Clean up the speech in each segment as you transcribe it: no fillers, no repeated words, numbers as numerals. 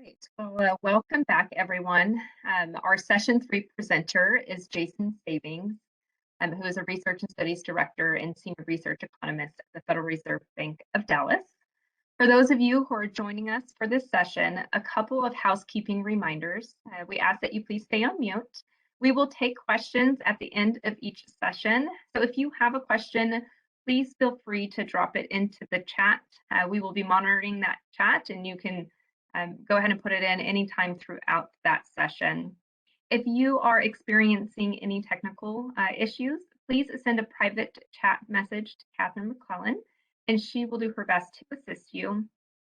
Great. Well, welcome back, everyone. Our session 3 presenter is Jason Savings, who is a Research and Studies Director and Senior Research Economist at the Federal Reserve Bank of Dallas. For those of you who are joining us for this session, a couple of housekeeping reminders. We ask that you please stay on mute. We will take questions at the end of each session. So if you have a question, please feel free to drop it into the chat. We will be monitoring that chat, and you can go ahead and put it in anytime throughout that session. If you are experiencing any technical issues, please send a private chat message to Catherine McClellan, and she will do her best to assist you.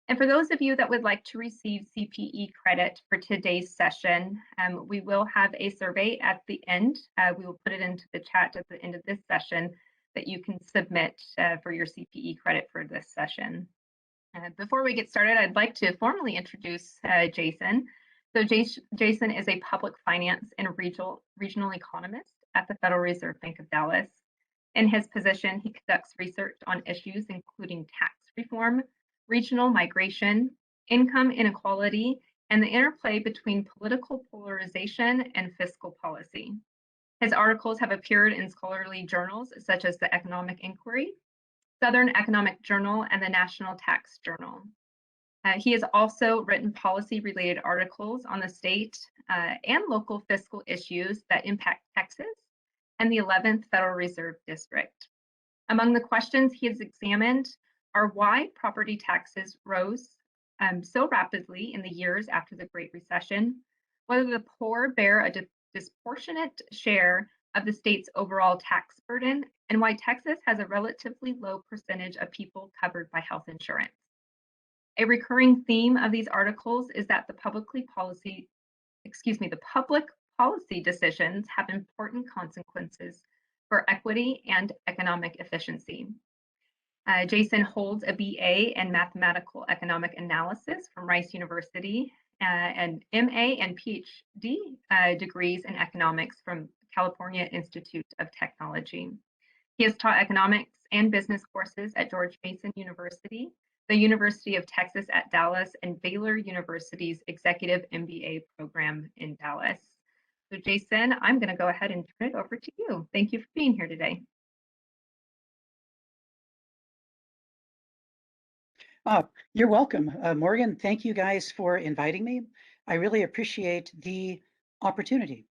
And for those of you that would like to receive CPE credit for today's session, we will have a survey at the end. We will put it into the chat at the end of this session that you can submit for your CPE credit for this session. Before we get started, I'd like to formally introduce Jason. So Jason is a public finance and regional economist at the Federal Reserve Bank of Dallas. In his position, he conducts research on issues including tax reform, regional migration, income inequality, and the interplay between political polarization and fiscal policy. His articles have appeared in scholarly journals such as the Economic Inquiry, Southern Economic Journal, and the National Tax Journal. He has also written policy-related articles on the state and local fiscal issues that impact Texas and the 11th Federal Reserve District. Among the questions he has examined are why property taxes rose so rapidly in the years after the Great Recession, whether the poor bear a disproportionate share of the state's overall tax burden, and why Texas has a relatively low percentage of people covered by health insurance. A recurring theme of these articles is that the public policy decisions have important consequences for equity and economic efficiency. Jason holds a BA in mathematical economic analysis from Rice University and MA and PhD degrees in economics from California Institute of Technology. He has taught economics and business courses at George Mason University, the University of Texas at Dallas, and Baylor University's Executive MBA program in Dallas. So Jason, I'm going to go ahead and turn it over to you. Thank you for being here today. You're welcome, Morgan. Thank you guys for inviting me. I really appreciate the opportunity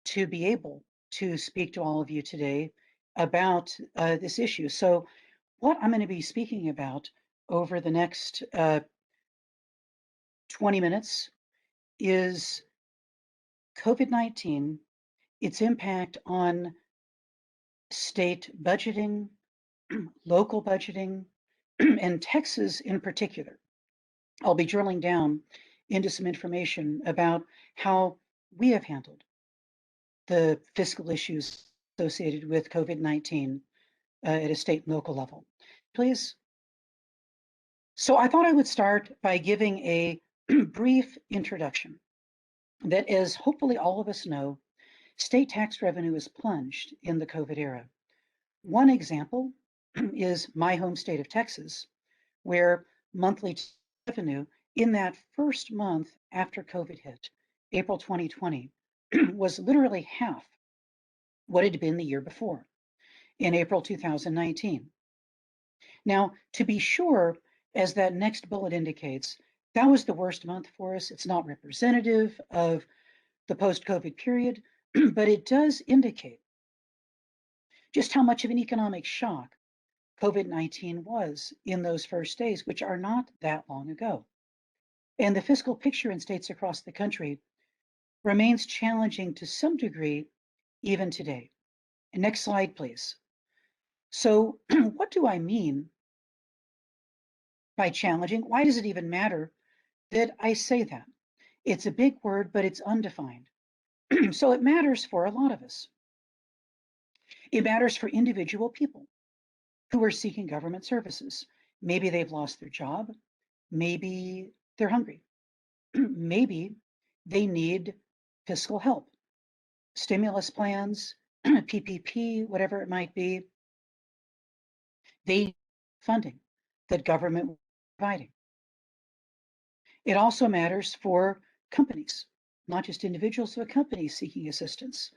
to be able to speak to all of you today about this issue. So what I'm going to be speaking about over the next 20 minutes is COVID-19, its impact on state budgeting, local budgeting, and Texas in particular. I'll be drilling down into some information about how we have handled the fiscal issues associated with COVID-19 at a state and local level. Please. So I thought I would start by giving a brief introduction that, as hopefully all of us know, state tax revenue is plunged in the COVID era. One example is my home state of Texas, where monthly revenue in that first month after COVID hit, April 2020, was literally half what it had been the year before, in April 2019. Now, to be sure, as that next bullet indicates, that was the worst month for us. It's not representative of the post-COVID period, but it does indicate just how much of an economic shock COVID-19 was in those first days, which are not that long ago. And the fiscal picture in states across the country remains challenging to some degree even today. And next slide, please. So what do I mean by challenging? Why does it even matter that I say that? It's a big word, but it's undefined. So it matters for a lot of us. It matters for individual people who are seeking government services. Maybe they've lost their job. Maybe they're hungry. Maybe they need fiscal help, stimulus plans, PPP, whatever it might be. They need funding that government is providing. It also matters for companies, not just individuals, but companies seeking assistance,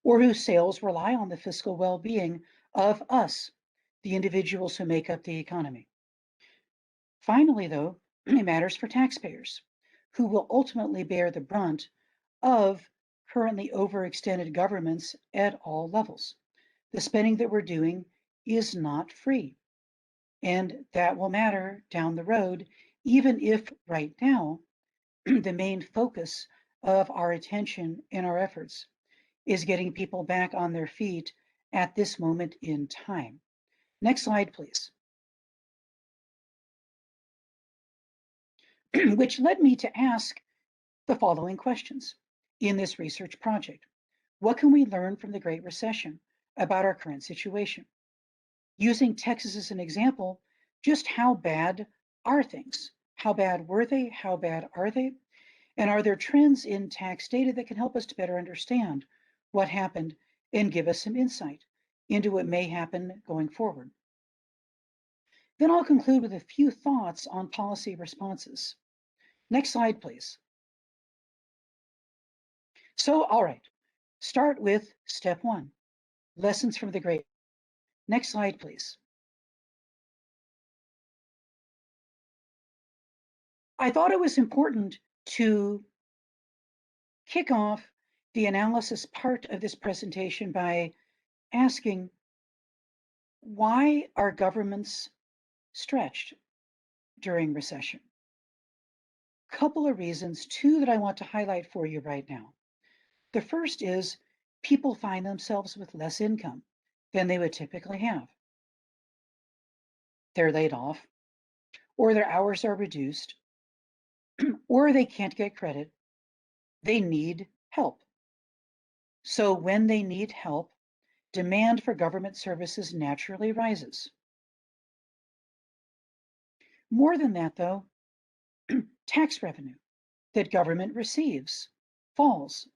or whose sales rely on the fiscal well-being of us, the individuals who make up the economy. Finally, though, it matters for taxpayers, who will ultimately bear the brunt of currently overextended governments at all levels. The spending that we're doing is not free, and that will matter down the road, even if right now the main focus of our attention and our efforts is getting people back on their feet at this moment in time. Next slide, please. Which led me to ask the following questions in this research project. What can we learn from the Great Recession about our current situation? Using Texas as an example, just how bad are things? How bad were they? How bad are they? And are there trends in tax data that can help us to better understand what happened and give us some insight into what may happen going forward? Then I'll conclude with a few thoughts on policy responses. Next slide, please. So, all right, start with step one, lessons from the Great. Next slide, please. I thought it was important to kick off the analysis part of this presentation by asking, why are governments stretched during recession? Couple of reasons, two that I want to highlight for you right now. The first is people find themselves with less income than they would typically have. They're laid off, or their hours are reduced, or they can't get credit. They need help. So when they need help, demand for government services naturally rises. More than that, though, tax revenue that government receives falls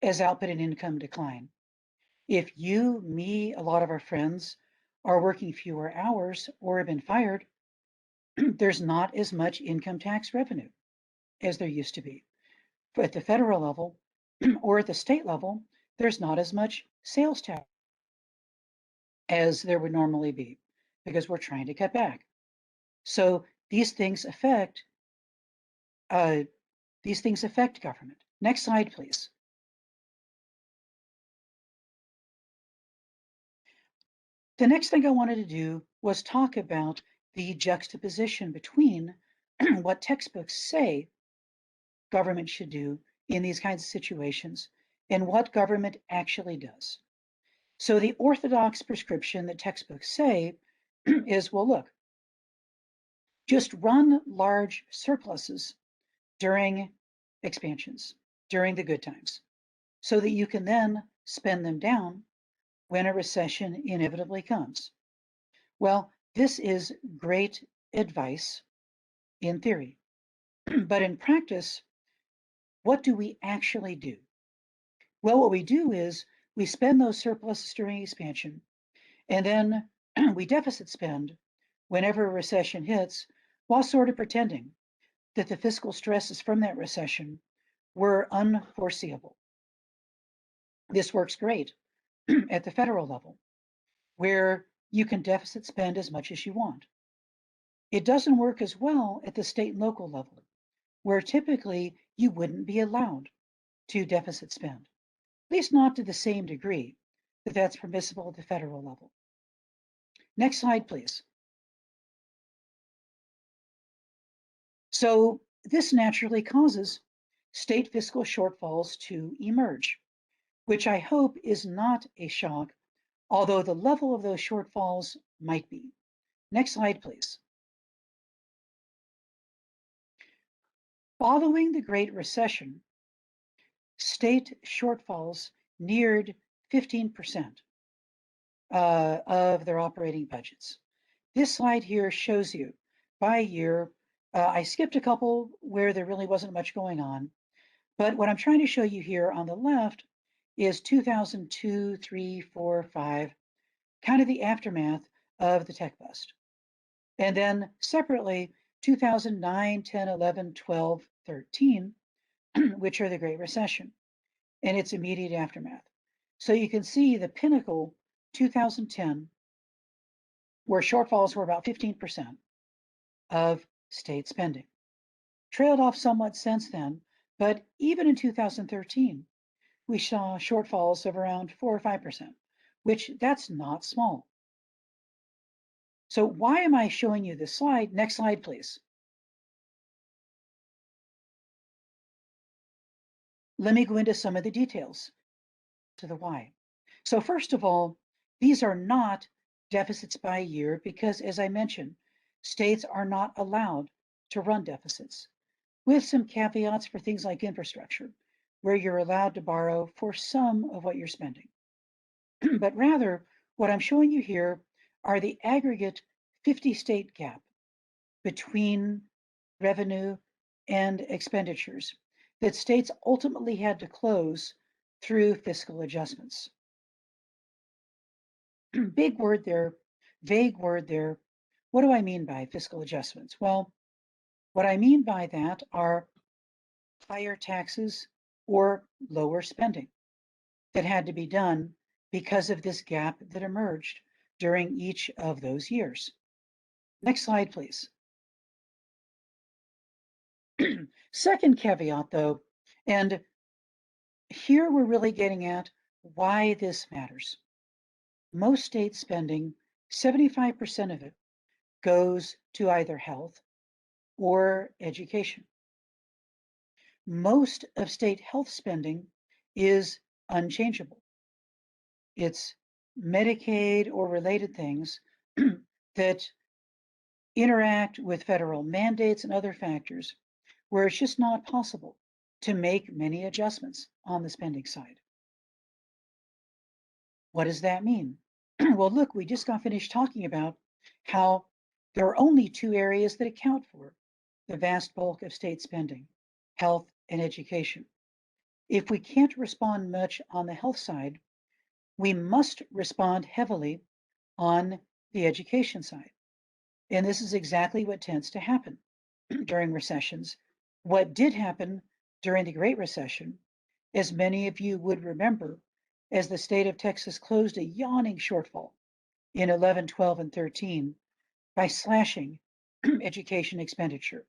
as output and income decline. If you, me, a lot of our friends are working fewer hours or have been fired, there's not as much income tax revenue as there used to be. But at the federal level or at the state level, there's not as much sales tax as there would normally be because we're trying to cut back. So these things affect government. Next slide, please. The next thing I wanted to do was talk about the juxtaposition between what textbooks say government should do in these kinds of situations and what government actually does. So the orthodox prescription that textbooks say is, well, look, just run large surpluses during expansions, during the good times, so that you can then spend them down when a recession inevitably comes. Well, this is great advice in theory, but in practice, what do we actually do? Well, what we do is we spend those surpluses during expansion, and then we deficit spend whenever a recession hits, while sort of pretending that the fiscal stresses from that recession were unforeseeable. This works great at the federal level, where you can deficit spend as much as you want. It doesn't work as well at the state and local level, where typically you wouldn't be allowed to deficit spend, at least not to the same degree that that's permissible at the federal level. Next slide, please. So this naturally causes state fiscal shortfalls to emerge, which I hope is not a shock, although the level of those shortfalls might be. Next slide, please. Following the Great Recession, state shortfalls neared 15% of their operating budgets. This slide here shows you by year. I skipped a couple where there really wasn't much going on, but what I'm trying to show you here on the left is 2002, 3, 4, 5, kind of the aftermath of the tech bust. And then separately, 2009, 10, 11, 12, 13, which are the Great Recession and its immediate aftermath. So you can see the pinnacle, 2010, where shortfalls were about 15% of state spending. Trailed off somewhat since then, but even in 2013, we saw shortfalls of around 4 or 5%, which that's not small. So why am I showing you this slide? Next slide, please. Let me go into some of the details to the why. So first of all, these are not deficits by year because, as I mentioned, states are not allowed to run deficits, with some caveats for things like infrastructure, where you're allowed to borrow for some of what you're spending. But rather, what I'm showing you here are the aggregate 50-state gap between revenue and expenditures that states ultimately had to close through fiscal adjustments. Big word there, vague word there. What do I mean by fiscal adjustments? Well, what I mean by that are higher taxes or lower spending that had to be done because of this gap that emerged during each of those years. Next slide, please. Second caveat, though, and here we're really getting at why this matters. Most state spending, 75% of it, goes to either health or education. Most of state health spending is unchangeable. It's Medicaid or related things that interact with federal mandates and other factors where it's just not possible to make many adjustments on the spending side. What does that mean? Well, look, we just got finished talking about how there are only two areas that account for the vast bulk of state spending, health and education. If we can't respond much on the health side, we must respond heavily on the education side. And this is exactly what tends to happen during recessions. What did happen during the Great Recession, as many of you would remember, as the state of Texas closed a yawning shortfall in 11, 12, and 13 by slashing education expenditure,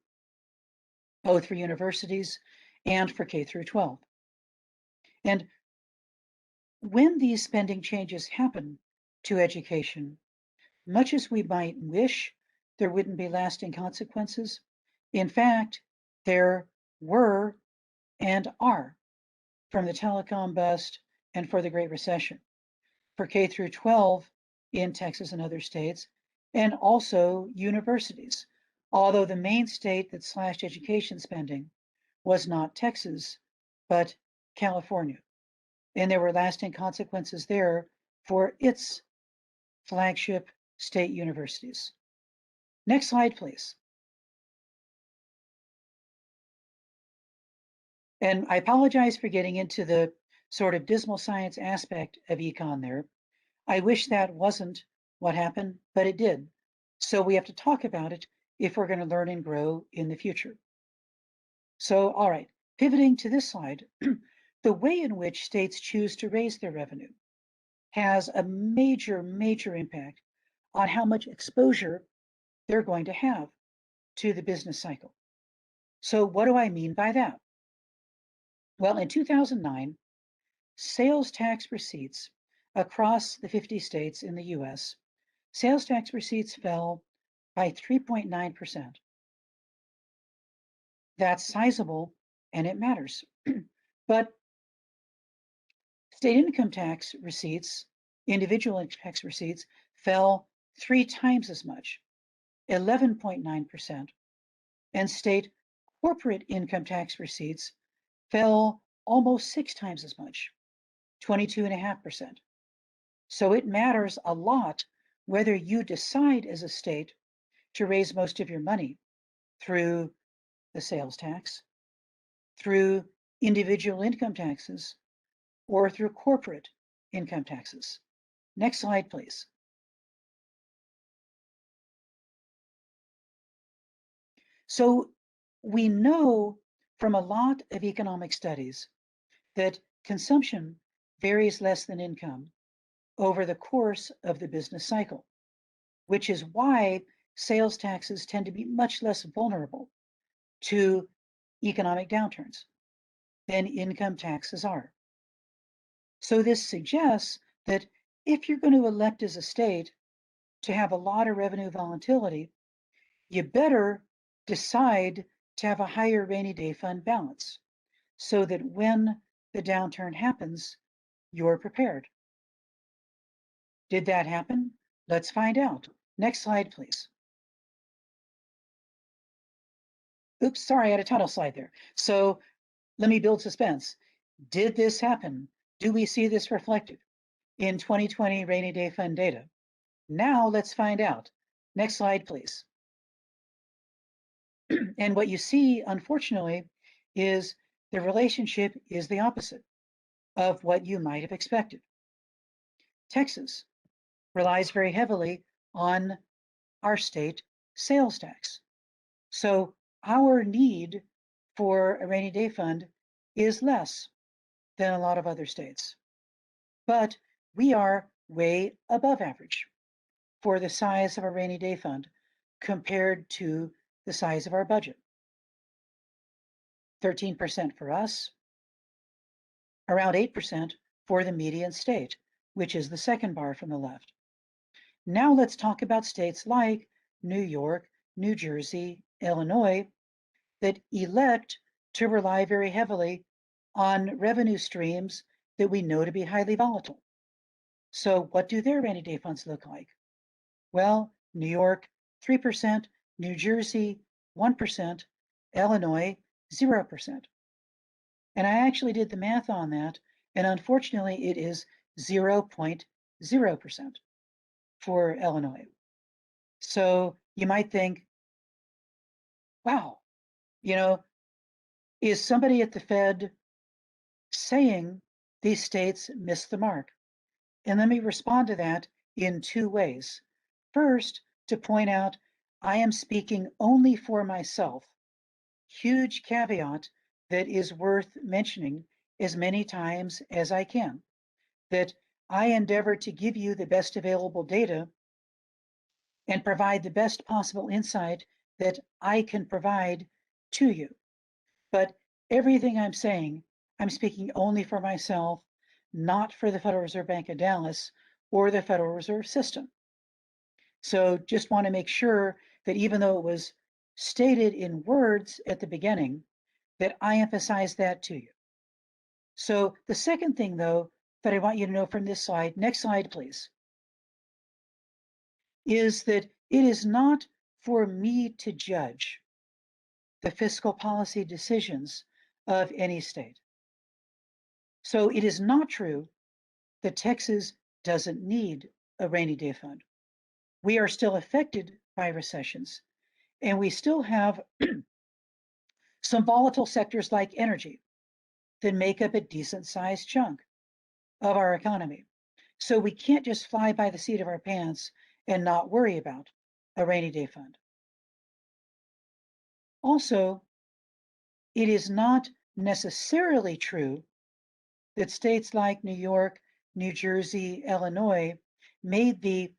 both for universities and for K through 12. And when these spending changes happen to education, much as we might wish there wouldn't be lasting consequences, in fact, there were and are from the telecom bust and for the Great Recession, for K through 12 in Texas and other states, and also universities. Although the main state that slashed education spending was not Texas, but California. And there were lasting consequences there for its flagship state universities. Next slide, please. And I apologize for getting into the sort of dismal science aspect of econ there. I wish that wasn't what happened, but it did. So we have to talk about it if we're going to learn and grow in the future. So, all right, pivoting to this slide, the way in which states choose to raise their revenue has a major, major impact on how much exposure they're going to have to the business cycle. So what do I mean by that? Well, in 2009, sales tax receipts across the 50 states in the US, sales tax receipts fell by 3.9%. That's sizable and it matters. But state income tax receipts, individual tax receipts, fell 3 times as much, 11.9%. And state corporate income tax receipts fell almost 6 times as much, 22.5%. So it matters a lot whether you decide as a state to raise most of your money through the sales tax, through individual income taxes, or through corporate income taxes. Next slide, please. So we know from a lot of economic studies that consumption varies less than income over the course of the business cycle, which is why sales taxes tend to be much less vulnerable to economic downturns than income taxes are. So this suggests that if you're going to elect as a state to have a lot of revenue volatility, you better decide to have a higher rainy day fund balance so that when the downturn happens, you're prepared. Did that happen? Let's find out. Next slide, please. Oops, sorry, I had a title slide there. So let me build suspense. Did this happen? Do we see this reflected in 2020 rainy day fund data? Now let's find out. Next slide, please. And what you see, unfortunately, is the relationship is the opposite of what you might have expected. Texas relies very heavily on our state sales tax. So our need for a rainy day fund is less than a lot of other states. But we are way above average for the size of a rainy day fund compared to the size of our budget. 13% for us, around 8% for the median state, which is the second bar from the left. Now let's talk about states like New York, New Jersey, Illinois, that elect to rely very heavily on revenue streams that we know to be highly volatile. So what do their rainy day funds look like? Well, New York, 3%, New Jersey, 1%, Illinois, 0%. And I actually did the math on that, and unfortunately it is 0.0% for Illinois. So you might think, wow, is somebody at the Fed saying these states missed the mark? And let me respond to that in two ways. First, to point out, I am speaking only for myself. Huge caveat that is worth mentioning as many times as I can, that I endeavor to give you the best available data and provide the best possible insight that I can provide to you. But everything I'm saying, I'm speaking only for myself, not for the Federal Reserve Bank of Dallas or the Federal Reserve System. So just want to make sure that even though it was stated in words at the beginning, that I emphasize that to you. So the second thing, though, that I want you to know from this slide, next slide, please, is that it is not for me to judge the fiscal policy decisions of any state. So it is not true that Texas doesn't need a rainy day fund. We are still affected by recessions, and we still have some volatile sectors like energy that make up a decent sized chunk of our economy. So we can't just fly by the seat of our pants and not worry about a rainy day fund. Also, it is not necessarily true that states like New York, New Jersey, Illinois made the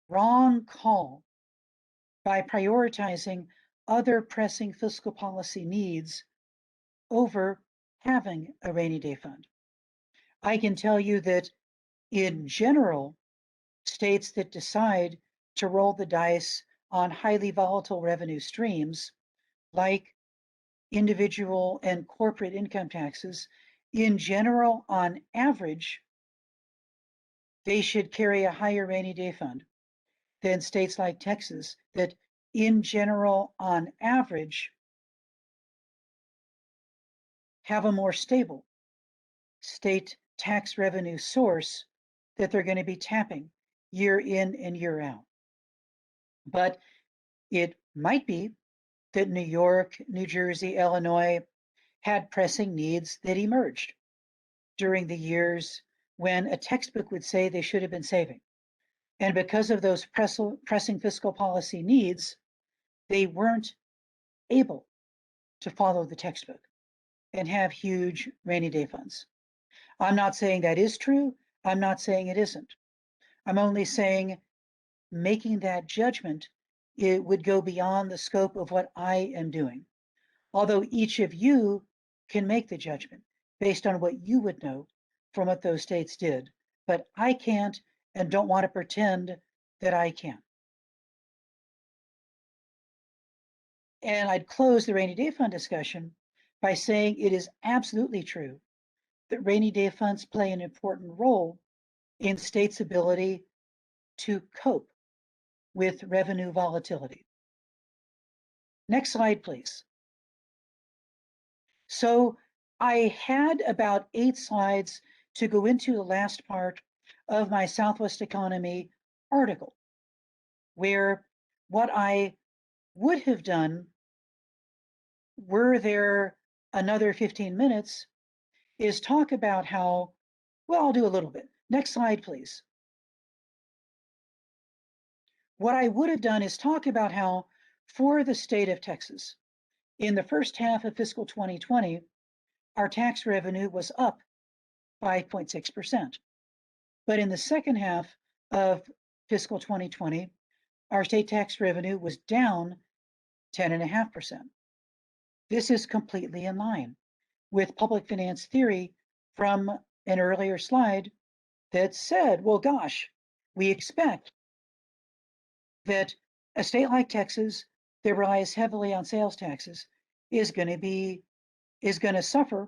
wrong call by prioritizing other pressing fiscal policy needs over having a rainy day fund. I can tell you that in general, states that decide to roll the dice on highly volatile revenue streams, like individual and corporate income taxes, in general, on average, they should carry a higher rainy day fund than states like Texas that, in general, on average, have a more stable state tax revenue source that they're going to be tapping year in and year out. But it might be that New York, New Jersey, Illinois had pressing needs that emerged during the years when a textbook would say they should have been saving. And because of those pressing fiscal policy needs, they weren't able to follow the textbook and have huge rainy day funds. I'm not saying that is true. I'm not saying it isn't. I'm only saying making that judgment, it would go beyond the scope of what I am doing. Although each of you can make the judgment based on what you would know from what those states did. But I can't and don't want to pretend that I can. And I'd close the rainy day fund discussion by saying it is absolutely true that rainy day funds play an important role in states' ability to cope with revenue volatility. Next slide, please. So I had about 8 slides to go into the last part of my Southwest Economy article, where what I would have done, were there another 15 minutes, is talk about how, well, I'll do a little bit. Next slide, please. What I would have done is talk about how, for the state of Texas, in the first half of fiscal 2020, our tax revenue was up 5.6%. But in the second half of fiscal 2020, our state tax revenue was down 10.5%. This is completely in line with public finance theory from an earlier slide that said, well, gosh, we expect that a state like Texas that relies heavily on sales taxes is going to suffer,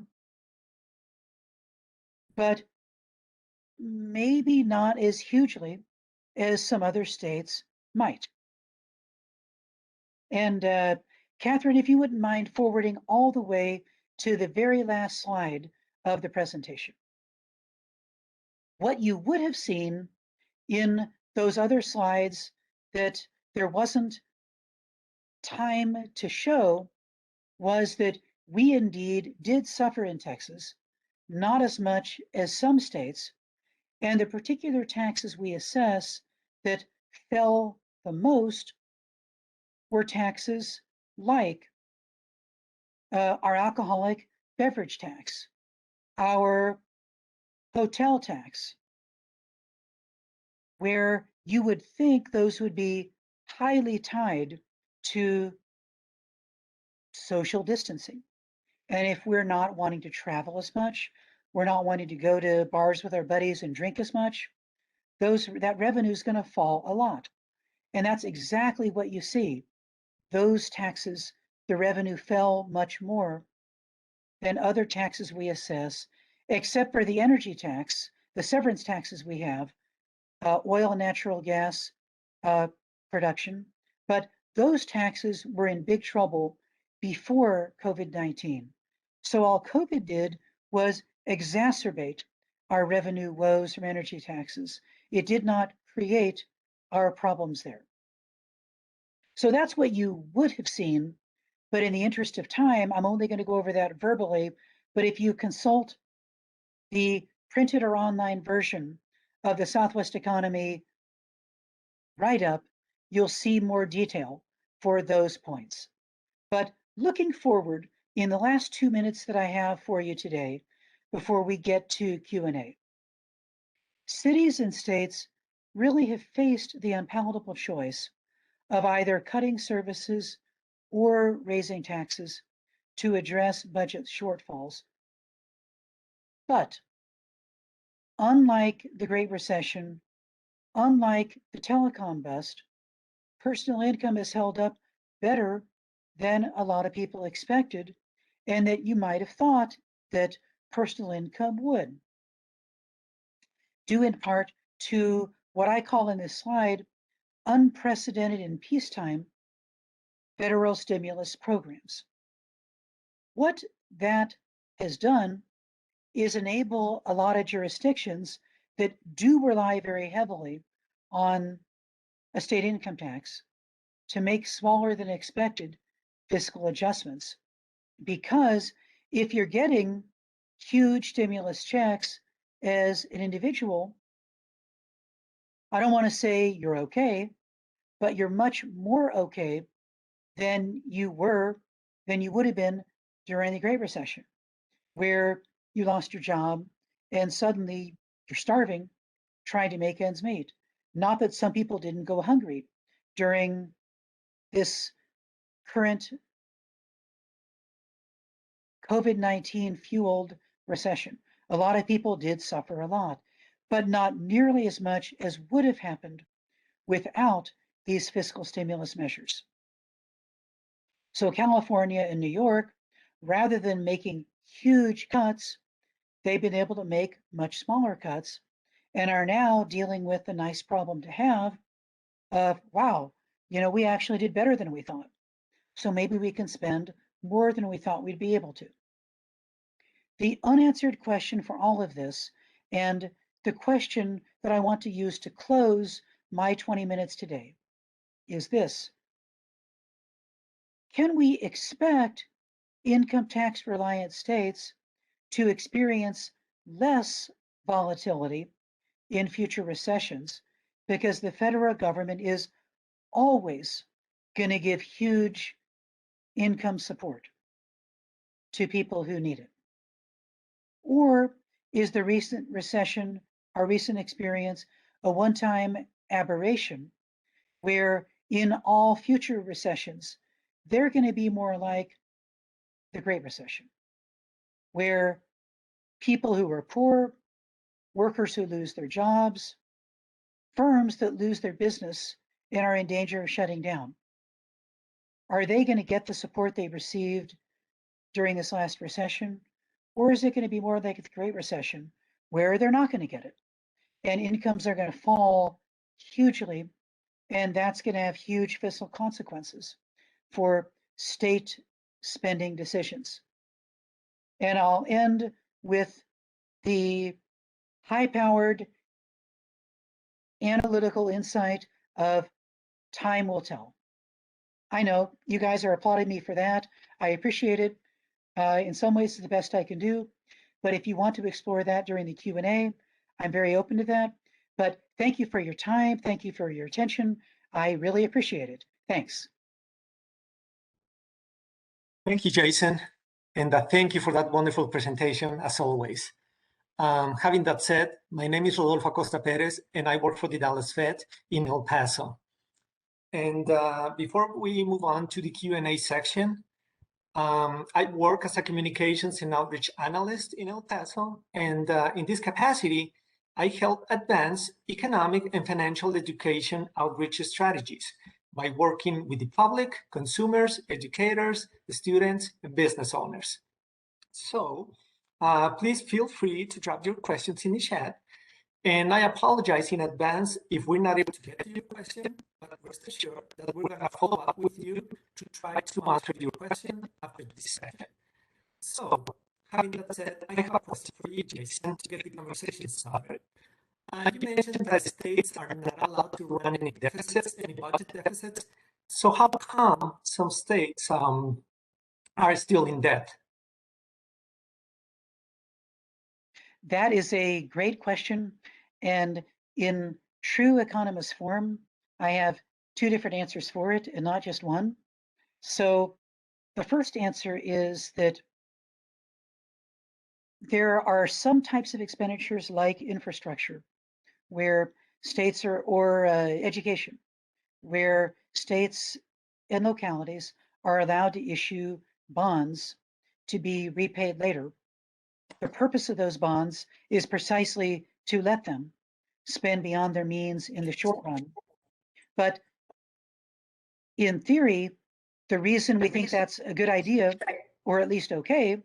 but maybe not as hugely as some other states might. And Catherine, if you wouldn't mind forwarding all the way to the very last slide of the presentation. What you would have seen in those other slides that there wasn't time to show was that we indeed did suffer in Texas, not as much as some states, and the particular taxes we assess that fell the most were taxes like our alcoholic beverage tax, our hotel tax, where you would think those would be highly tied to social distancing. And if we're not wanting to travel as much, we're not wanting to go to bars with our buddies and drink as much, that revenue is going to fall a lot. And that's exactly what you see. Those taxes, the revenue fell much more than other taxes we assess, except for the energy tax, the severance taxes we have, oil and natural gas production. But those taxes were in big trouble before COVID-19. So all COVID did was exacerbate our revenue woes from energy taxes. It did not create our problems there. So that's what you would have seen, but in the interest of time, I'm only going to go over that verbally. But if you consult the printed or online version of the Southwest Economy write-up, you'll see more detail for those points. But looking forward, in the last 2 minutes that I have for you today, before we get to Q&A, cities and states really have faced the unpalatable choice of either cutting services or raising taxes to address budget shortfalls. But unlike the Great Recession, unlike the telecom bust, personal income has held up better than a lot of people expected, and that you might have thought that personal income would. Due in part to what I call in this slide, unprecedented in peacetime federal stimulus programs. What that has done is enable a lot of jurisdictions that do rely very heavily on a state income tax to make smaller than expected fiscal adjustments. Because if you're getting huge stimulus checks as an individual, I don't want to say you're okay, but you're much more okay than you were than you would have been during the Great Recession, where you lost your job and suddenly you're starving, trying to make ends meet. Not that some people didn't go hungry during this current COVID-19 fueled recession. A lot of people did suffer a lot, but not nearly as much as would have happened without these fiscal stimulus measures. So California and New York, rather than making huge cuts, they've been able to make much smaller cuts and are now dealing with the nice problem to have of, wow, we actually did better than we thought. So maybe we can spend more than we thought we'd be able to. The unanswered question for all of this, and the question that I want to use to close my 20 minutes today, is this. Can we expect income tax reliant states to experience less volatility in future recessions because the federal government is always going to give huge income support to people who need it? Or is the recent recession, our recent experience, a one-time aberration where in all future recessions, they're going to be more like the Great Recession, where people who are poor, workers who lose their jobs, firms that lose their business and are in danger of shutting down, are they going to get the support they received during this last recession? Or is it going to be more like the Great Recession, where they're not going to get it? And incomes are going to fall hugely, and that's going to have huge fiscal consequences for state spending decisions. And I'll end with the high-powered analytical insight of time will tell. I know you guys are applauding me for that. I appreciate it. In some ways, it's the best I can do. But if you want to explore that during the Q&A, I'm very open to that. But thank you for your time. Thank you for your attention. I really appreciate it. Thanks. Thank you, Jason. And thank you for that wonderful presentation, as always. Having that said, my name is Rodolfo Acosta Perez, and I work for the Dallas Fed in El Paso. And before we move on to the Q&A section, I work as a communications and outreach analyst in El Paso. And in this capacity, I help advance economic and financial education outreach strategies by working with the public, consumers, educators, students, and business owners. So please feel free to drop your questions in the chat. And I apologize in advance if we're not able to get to your question, but rest assured that we're going to follow up with you to try to answer your question after this session. So, having that said, I have a question for you, Jason, to get the conversation started. You mentioned that states are not allowed to run any deficits, any budget deficits. So how come some states are still in debt? That is a great question. And in true economist form, I have two different answers for it and not just one. So the first answer is that there are some types of expenditures like infrastructure, where states or education, where states and localities are allowed to issue bonds to be repaid later. The purpose of those bonds is precisely to let them spend beyond their means in the short run. But in theory, the reason we think that's a good idea, or at least okay,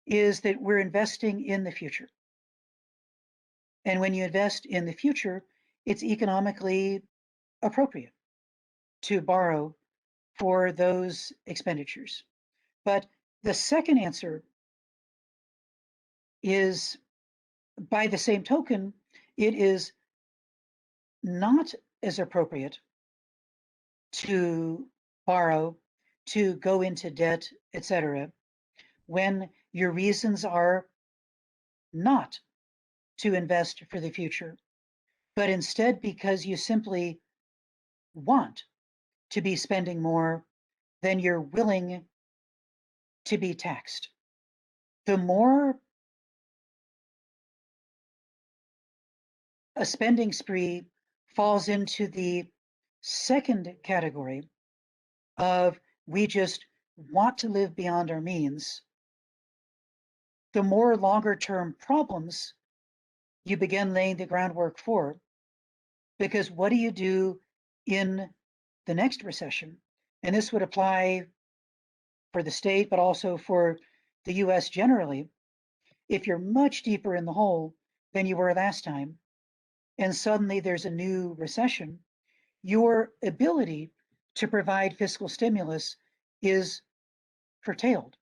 is that we're investing in the future. And when you invest in the future, it's economically appropriate to borrow for those expenditures. But the second answer is, by the same token, it is not as appropriate to borrow, to go into debt, etc., when your reasons are not to invest for the future, but instead because you simply want to be spending more than you're willing to be taxed. The more a spending spree falls into the second category of we just want to live beyond our means, the more longer term problems you begin laying the groundwork for. Because what do you do in the next recession? And this would apply for the state, but also for the US generally. If you're much deeper in the hole than you were last time, and suddenly there's a new recession, your ability to provide fiscal stimulus is curtailed.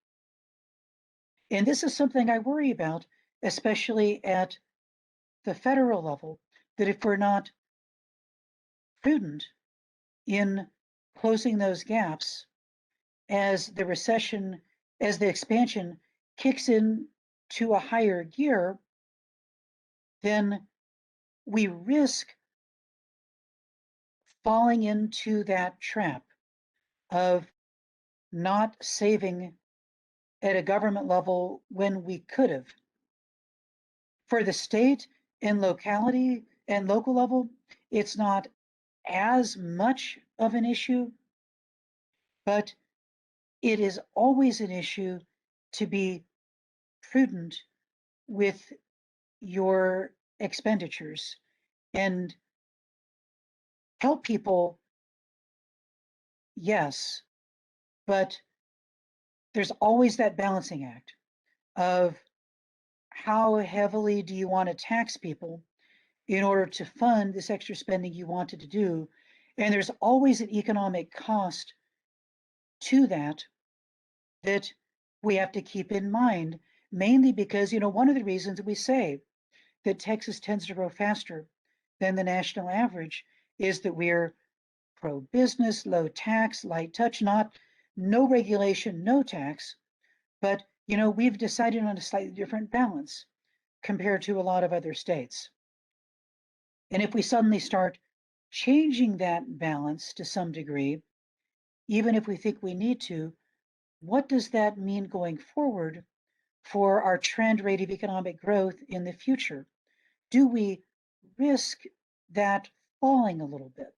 And this is something I worry about, especially at the federal level, that if we're not prudent in closing those gaps as the recession, as the expansion kicks in to a higher gear, then we risk falling into that trap of not saving at a government level when we could have. For the state and locality and local level, it's not as much of an issue, but it is always an issue to be prudent with your expenditures and help people, yes, but there's always that balancing act of how heavily do you want to tax people in order to fund this extra spending you wanted to do. And there's always an economic cost to that that we have to keep in mind, mainly because, one of the reasons that we say that Texas tends to grow faster than the national average is that we're pro-business, low tax, light touch, no regulation, no tax. But, we've decided on a slightly different balance compared to a lot of other states. And if we suddenly start changing that balance to some degree, even if we think we need to, what does that mean going forward for our trend rate of economic growth in the future? Do we risk that falling a little bit?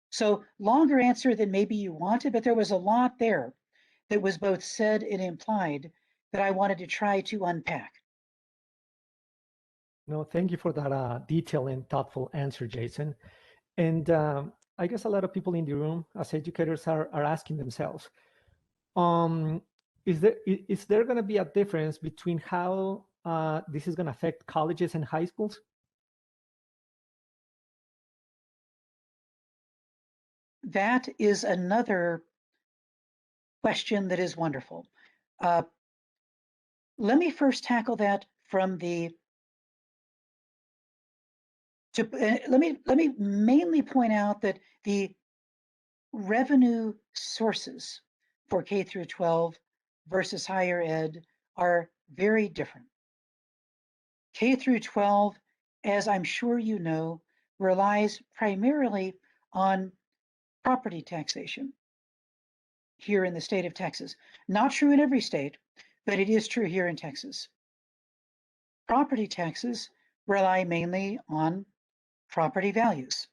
So longer answer than maybe you wanted, but there was a lot there that was both said and implied that I wanted to try to unpack. No, thank you for that detailed and thoughtful answer, Jason. And I guess a lot of people in the room, as educators, are asking themselves, is there going to be a difference between how this is going to affect colleges and high schools? That is another question that is wonderful. Let me first tackle that from let me mainly point out that the revenue sources for K through 12 versus higher ed are very different. K through 12, as I'm sure you know, relies primarily on property taxation here in the state of Texas. Not true in every state, but it is true here in Texas. Property taxes rely mainly on property values.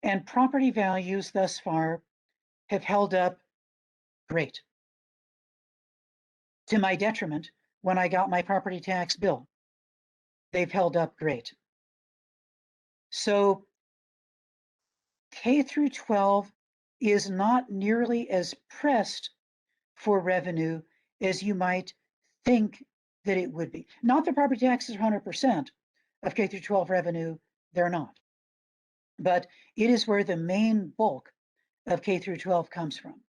And property values thus far have held up great. To my detriment, when I got my property tax bill, they've held up great. So K through 12 is not nearly as pressed for revenue as you might think that it would be. Not that property taxes are 100% of K through 12 revenue, they're not. But it is where the main bulk of K through 12 comes from.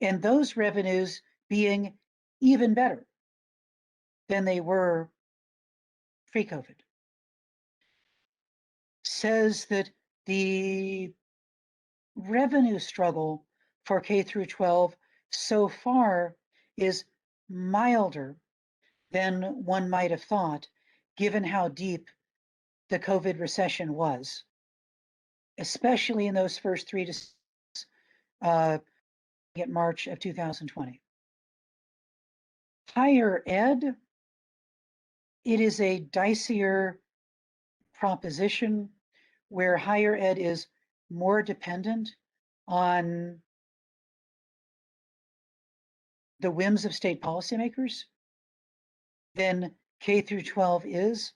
And those revenues being even better than they were pre-COVID says that the revenue struggle for K through 12 so far is milder than one might have thought, given how deep the COVID recession was, especially in those first 3 to 6 at March of 2020. Higher ed, it is a dicier proposition where higher ed is more dependent on the whims of state policymakers than K through 12 is.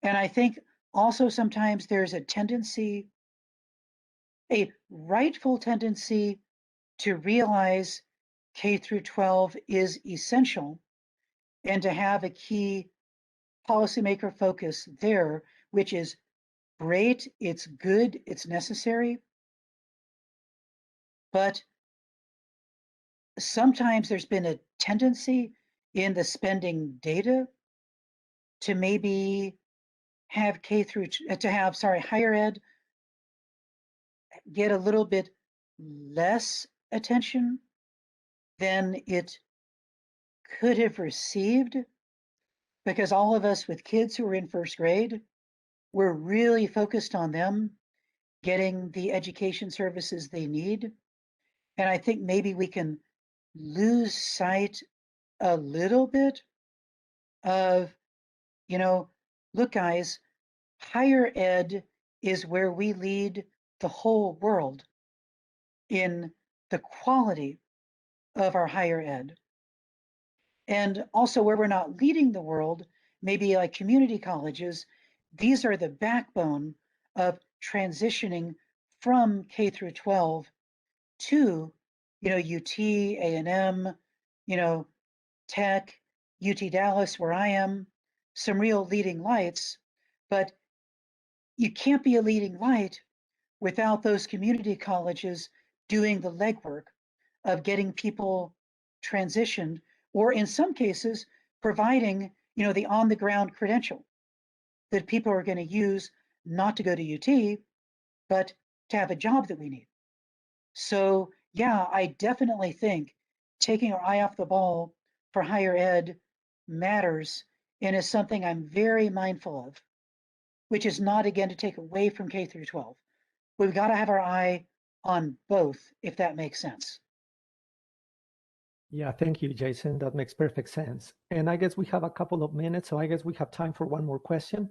And I think also sometimes there's a tendency, a rightful tendency to realize K through 12 is essential and to have a key policymaker focus there, which is great, it's good, it's necessary. But sometimes there's been a tendency in the spending data to maybe have higher ed get a little bit less attention than it could have received, because all of us with kids who are in first grade, we're really focused on them getting the education services they need. And I think maybe we can lose sight a little bit of, look, guys, higher ed is where we lead the whole world in the quality of our higher ed. And also where we're not leading the world, maybe like community colleges, these are the backbone of transitioning from K through 12 to, UT, A&M, Tech, UT Dallas, where I am, some real leading lights. But you can't be a leading light without those community colleges doing the legwork of getting people transitioned, or in some cases, providing, the on-the-ground credential that people are going to use not to go to UT, but to have a job that we need. So yeah, I definitely think taking our eye off the ball for higher ed matters and is something I'm very mindful of, which is not, again, to take away from K through 12. We've got to have our eye on both, if that makes sense. Yeah, thank you, Jason. That makes perfect sense. And I guess we have a couple of minutes, so I guess we have time for one more question.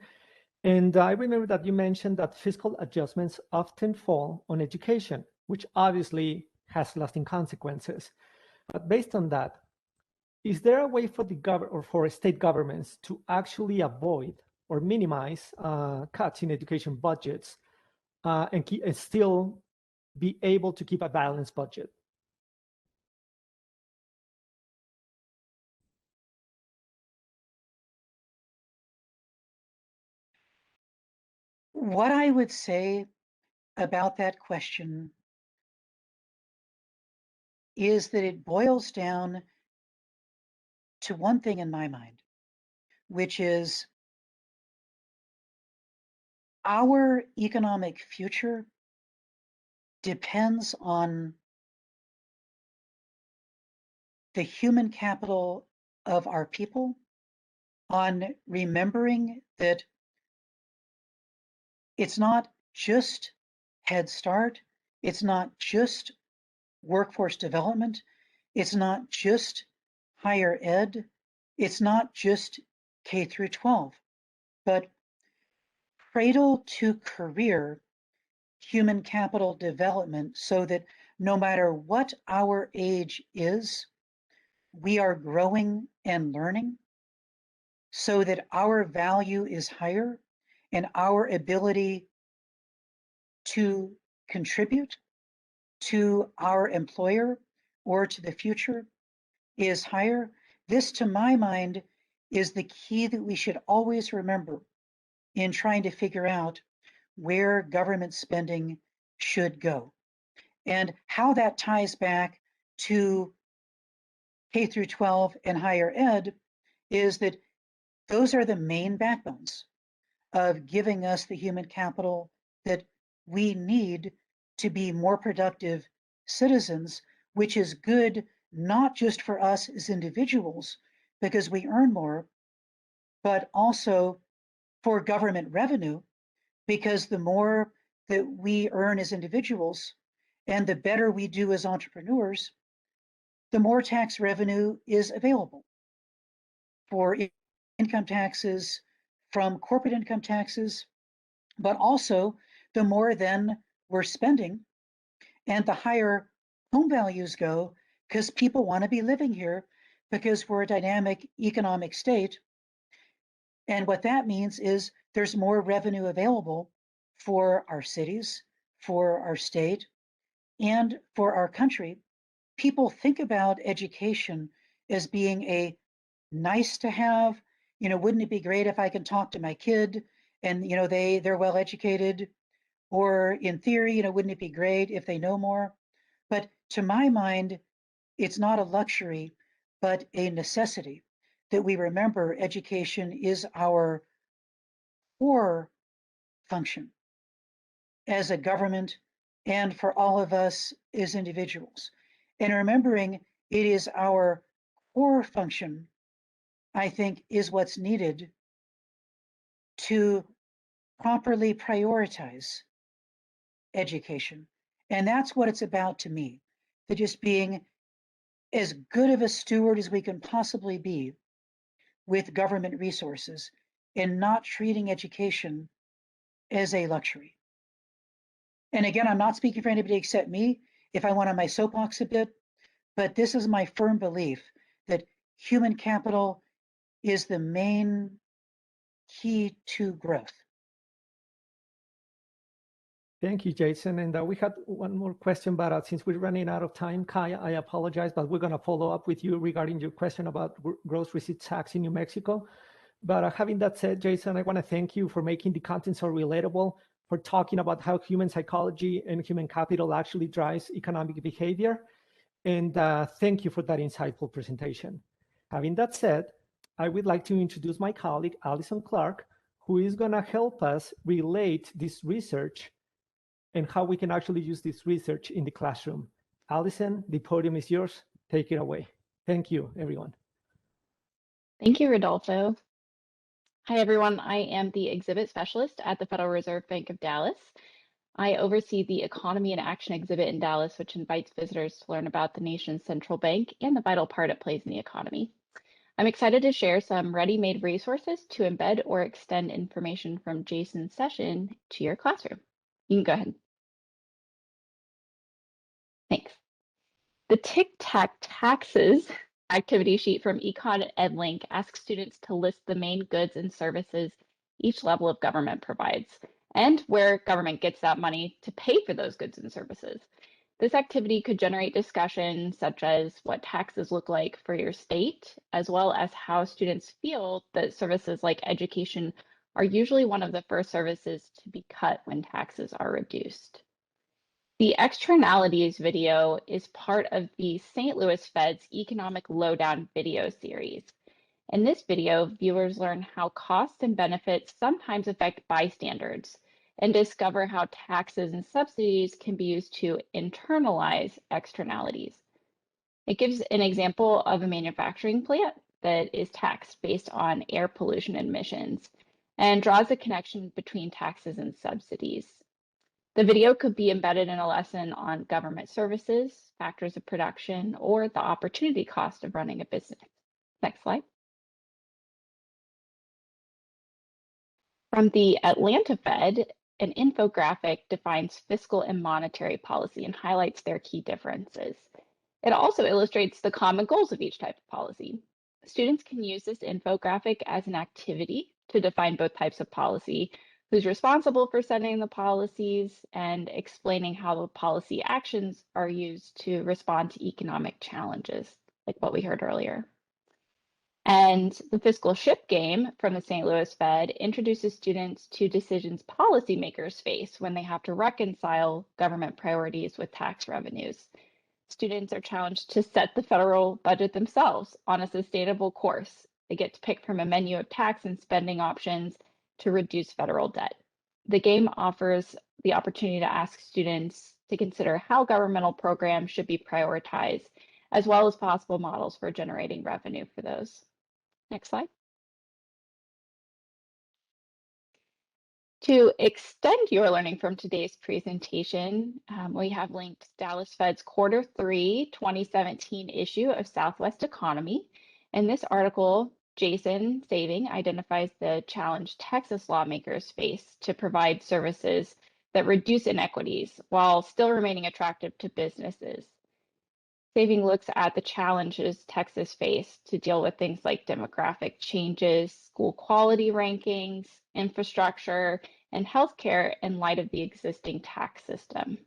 And I remember that you mentioned that fiscal adjustments often fall on education, which obviously has lasting consequences. But based on that, is there a way for the government or for state governments to actually avoid or minimize cuts in education budgets and still be able to keep a balanced budget? What I would say about that question is that it boils down to one thing in my mind, which is our economic future depends on the human capital of our people, on remembering that it's not just Head Start, it's not just workforce development, it's not just higher ed, it's not just K through 12, but cradle to career human capital development, so that no matter what our age is, we are growing and learning, so that our value is higher and our ability to contribute to our employer or to the future is higher. This, to my mind, is the key that we should always remember in trying to figure out where government spending should go. And how that ties back to K through 12 and higher ed is that those are the main backbones of giving us the human capital that we need to be more productive citizens, which is good not just for us as individuals because we earn more, but also for government revenue, because the more that we earn as individuals and the better we do as entrepreneurs, the more tax revenue is available. for income taxes from corporate income taxes, but also the more then we're spending and the higher home values go, because people want to be living here because we're a dynamic economic state. And what that means is there's more revenue available for our cities, for our state, and for our country. People think about education as being a nice to have. Wouldn't it be great if I can talk to my kid and they're well educated? Or in theory, wouldn't it be great if they know more? But to my mind, it's not a luxury, but a necessity that we remember education is our core function as a government and for all of us as individuals. And remembering it is our core function, I think, is what's needed to properly prioritize education. And that's what it's about to me, that just being as good of a steward as we can possibly be with government resources and not treating education as a luxury. And again, I'm not speaking for anybody except me if I went on my soapbox a bit, but this is my firm belief that human capital is the main key to growth. Thank you, Jason. And we had one more question, but since we're running out of time, Kai, I apologize, but we're going to follow up with you regarding your question about gross receipts tax in New Mexico. But having that said, Jason, I want to thank you for making the content so relatable, for talking about how human psychology and human capital actually drives economic behavior. And thank you for that insightful presentation. Having that said, I would like to introduce my colleague, Allison Clark, who is going to help us relate this research and how we can actually use this research in the classroom. Allison, the podium is yours. Take it away. Thank you, everyone. Thank you, Rodolfo. Hi, everyone. I am the exhibit specialist at the Federal Reserve Bank of Dallas. I oversee the Economy in Action exhibit in Dallas, which invites visitors to learn about the nation's central bank and the vital part it plays in the economy. I'm excited to share some ready-made resources to embed or extend information from Jason's session to your classroom. You can go ahead. Thanks. The Tic-Tac Taxes activity sheet from Econ EdLink asks students to list the main goods and services each level of government provides and where government gets that money to pay for those goods and services. This activity could generate discussion such as what taxes look like for your state, as well as how students feel that services like education are usually one of the first services to be cut when taxes are reduced. The externalities video is part of the St. Louis Fed's Economic Lowdown video series. In this video, viewers learn how costs and benefits sometimes affect bystanders and discover how taxes and subsidies can be used to internalize externalities. It gives an example of a manufacturing plant that is taxed based on air pollution emissions and draws a connection between taxes and subsidies. The video could be embedded in a lesson on government services, factors of production, or the opportunity cost of running a business. Next slide. From the Atlanta Fed, an infographic defines fiscal and monetary policy and highlights their key differences. It also illustrates the common goals of each type of policy. Students can use this infographic as an activity to define both types of policy, who's responsible for setting the policies, and explaining how the policy actions are used to respond to economic challenges, like what we heard earlier. And the fiscal ship game from the St. Louis Fed introduces students to decisions policymakers face when they have to reconcile government priorities with tax revenues. Students are challenged to set the federal budget themselves on a sustainable course. They get to pick from a menu of tax and spending options to reduce federal debt. The game offers the opportunity to ask students to consider how governmental programs should be prioritized, as well as possible models for generating revenue for those. Next slide. To extend your learning from today's presentation, we have linked Dallas Fed's Q3 2017 issue of Southwest Economy. And this article Jason Saving identifies the challenge Texas lawmakers face to provide services that reduce inequities while still remaining attractive to businesses. Saving looks at the challenges Texas faced to deal with things like demographic changes, school quality rankings, infrastructure, and healthcare in light of the existing tax system.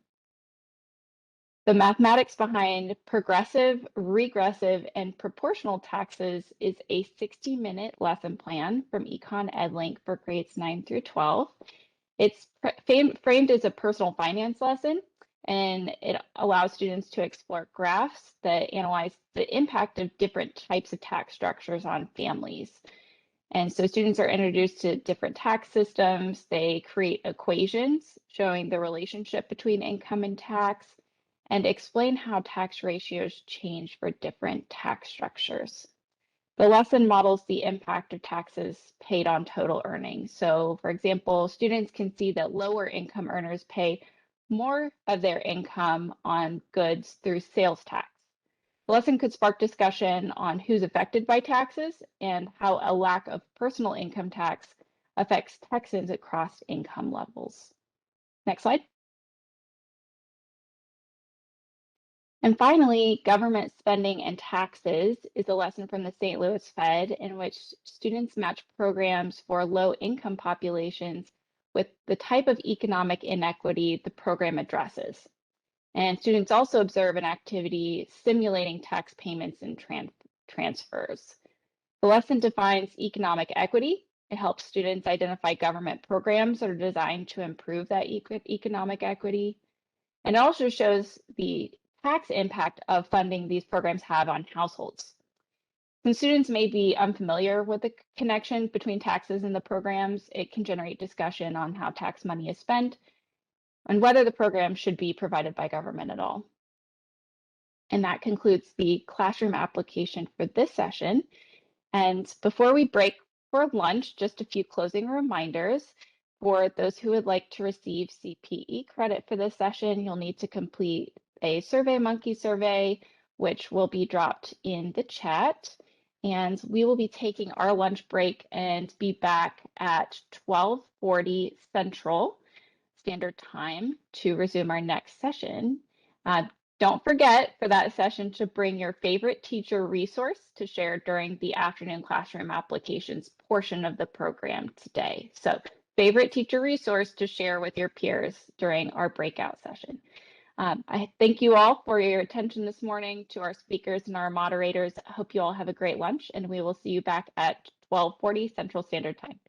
The mathematics behind progressive, regressive, and proportional taxes is a 60-minute lesson plan from Econ EdLink for grades 9 through 12. It's framed as a personal finance lesson, and it allows students to explore graphs that analyze the impact of different types of tax structures on families. And so students are introduced to different tax systems. They create equations showing the relationship between income and tax, and explain how tax ratios change for different tax structures. The lesson models the impact of taxes paid on total earnings. So, for example, students can see that lower income earners pay more of their income on goods through sales tax. The lesson could spark discussion on who's affected by taxes and how a lack of personal income tax affects Texans across income levels. Next slide. And finally, government spending and taxes is a lesson from the St. Louis Fed in which students match programs for low-income populations with the type of economic inequity the program addresses. And students also observe an activity simulating tax payments and transfers. The lesson defines economic equity. It helps students identify government programs that are designed to improve that economic equity. And it also shows the tax impact of funding these programs have on households. When students may be unfamiliar with the connection between taxes and the programs, it can generate discussion on how tax money is spent and whether the program should be provided by government at all. And that concludes the classroom application for this session. And before we break for lunch, just a few closing reminders. For those who would like to receive CPE credit for this session, you'll need to complete a SurveyMonkey survey, which will be dropped in the chat. And we will be taking our lunch break and be back at 12:40 Central Standard Time to resume our next session. Don't forget for that session to bring your favorite teacher resource to share during the afternoon classroom applications portion of the program today. So favorite teacher resource to share with your peers during our breakout session. I thank you all for your attention this morning, to our speakers and our moderators. I hope you all have a great lunch, and we will see you back at 12:40 Central Standard Time.